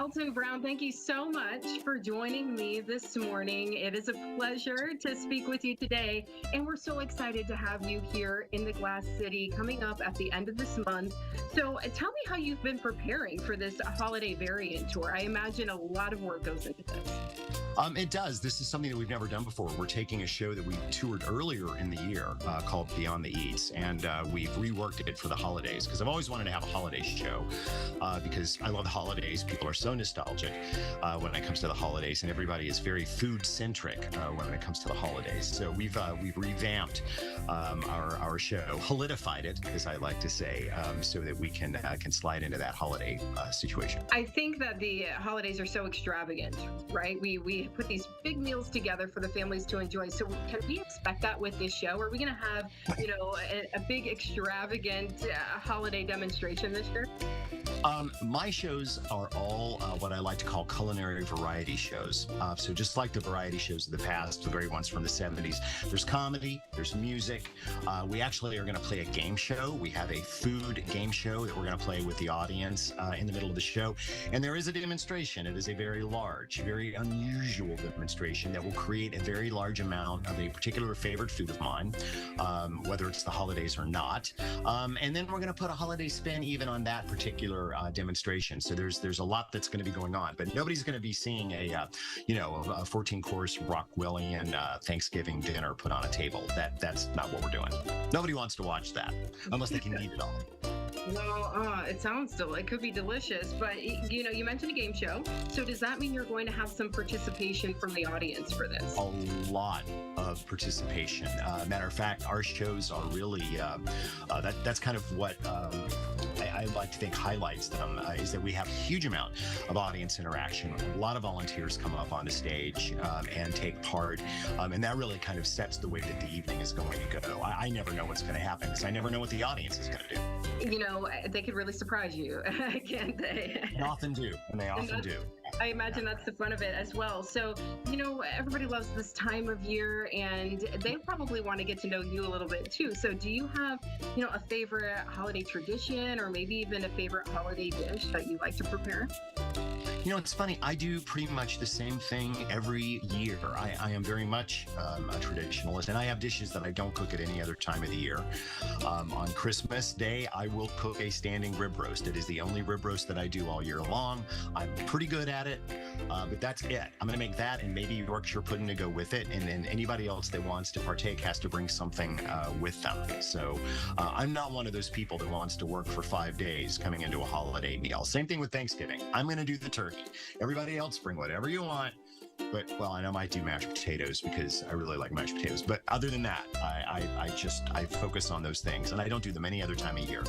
Alton Brown, thank you so much for joining me this morning. It is a pleasure to speak with you today, and we're so excited to have you here in the Glass City coming up at the end of this month. So tell me how you've been preparing for this holiday variant tour. I imagine a lot of work goes into this. It does. This is something that we've never done before. We're taking a show that we toured earlier in the year called Beyond the Eats, and we've reworked it for the holidays because I've always wanted to have a holiday show because I love the holidays. People are so nostalgic when it comes to the holidays, and everybody is very food-centric when it comes to the holidays. So we've revamped our show, holidified it, as I like to say, so that we can slide into that holiday situation. I think that the holidays are so extravagant, right? We put these big meals together for the families to enjoy. So can we expect that with this show? Are we going to have, a big extravagant holiday demonstration this year? My shows are all what I like to call culinary variety shows. So just like the variety shows of the past, the very ones from the 70s, there's comedy, there's music. We actually are going to play a game show. We have a food game show that we're going to play with the audience in the middle of the show. And there is a demonstration. It is a very large, very unusual demonstration that will create a very large amount of a particular favorite food of mine, whether it's the holidays or not. And then we're going to put a holiday spin even on that particular demonstration. So there's a lot that's going to be going on, but nobody's going to be seeing a 14-course Rockwellian Thanksgiving dinner put on a table. That's not what we're doing. Nobody wants to watch that unless they can eat it all. Well, it could be delicious, but you mentioned a game show. So does that mean you're going to have some participation from the audience for this? A lot of participation. Matter of fact, our shows are really, that's kind of what I like to think highlights them, is that we have a huge amount of audience interaction. A lot of volunteers come up on the stage and take part, and that really kind of sets the way that the evening is going to go. I never know what's going to happen because I never know what the audience is going to do. They could really surprise you, can't they? They often do, and they often do. I imagine that's the fun of it as well. So, everybody loves this time of year, and they probably want to get to know you a little bit too. So do you have, a favorite holiday tradition or maybe even a favorite holiday dish that you like to prepare? It's funny. I do pretty much the same thing every year. I am very much a traditionalist, and I have dishes that I don't cook at any other time of the year. On Christmas Day, I will cook a standing rib roast. It is the only rib roast that I do all year long. I'm pretty good at it, but that's it. I'm going to make that and maybe Yorkshire pudding to go with it, and then anybody else that wants to partake has to bring something with them. So I'm not one of those people that wants to work for 5 days coming into a holiday meal. Same thing with Thanksgiving. I'm going to do the turkey. Everybody else bring whatever you want. But, I know I might do mashed potatoes because I really like mashed potatoes. But other than that, I focus on those things, and I don't do them any other time of year.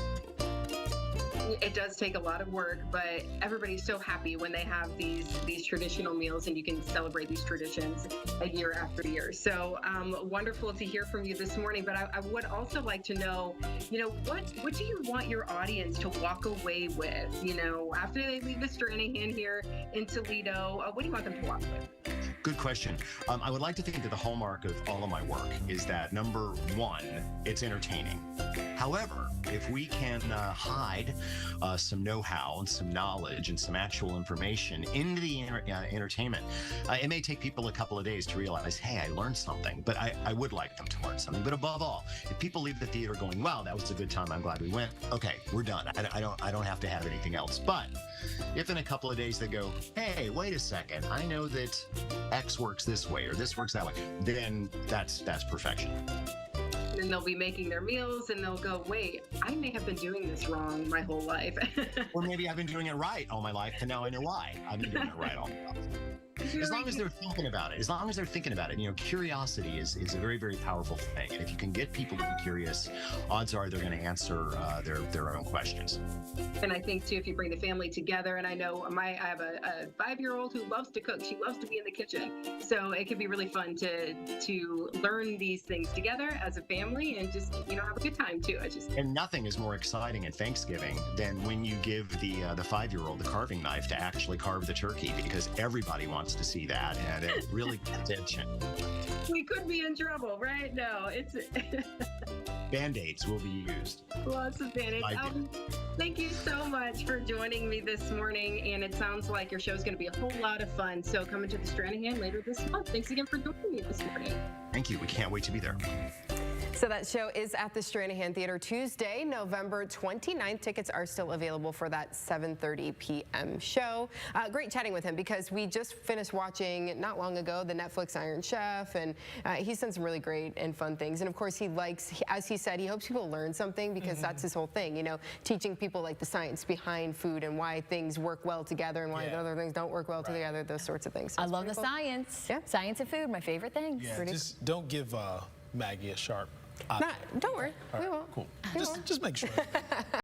It does take a lot of work, but everybody's so happy when they have these traditional meals and you can celebrate these traditions year after year. So wonderful to hear from you this morning. But I would also like to know, what do you want your audience to walk away with? After they leave the Stranahan here in Toledo, what do you want them to walk with? Good question. I would like to think that the hallmark of all of my work is that, number one, it's entertaining. However, if we can hide some know-how and some knowledge and some actual information into the entertainment, it may take people a couple of days to realize, hey, I learned something, but I would like them to learn something. But above all, if people leave the theater going, wow, that was a good time, I'm glad we went, okay, we're done. I don't have to have anything else. But if in a couple of days they go, hey, wait a second, I know that X works this way or this works that way, then that's perfection. And they'll be making their meals and they'll go, wait, I may have been doing this wrong my whole life. Or maybe I've been doing it right all my life, and now I know why I've been doing it right all my life. As long as they're thinking about it, curiosity is a very, very powerful thing. And if you can get people to be curious, odds are they're going to answer their own questions. And I think, too, if you bring the family together, and I know I have a 5-year-old who loves to cook. She loves to be in the kitchen. So it can be really fun to learn these things together as a family and just, have a good time, too. And nothing is more exciting at Thanksgiving than when you give the 5-year-old the carving knife to actually carve the turkey, because everybody wants wants to see that, and it really gets attention. We could be in trouble, right? No, it's Band-Aids will be used. lots of Band-Aids. Thank you so much for joining me this morning, and it sounds like your show is going to be a whole lot of fun. So coming to the Stranahan later this month. Thanks again for joining me this morning. Thank you. We can't wait to be there. So that show is at the Stranahan Theater Tuesday, November 29th. Tickets are still available for that 7:30 p.m. show. Great chatting with him because we just finished watching not long ago the Netflix Iron Chef, and he's done some really great and fun things. And of course, as he said, he hopes people learn something because that's his whole thing, you know, teaching people like the science behind food and why things work well together and why other things don't work well together, those sorts of things. So I love the science. Yeah. Science and food, my favorite things. Yeah, just don't give Maggie a sharp eye. Don't worry, we won't. Cool. Just make sure.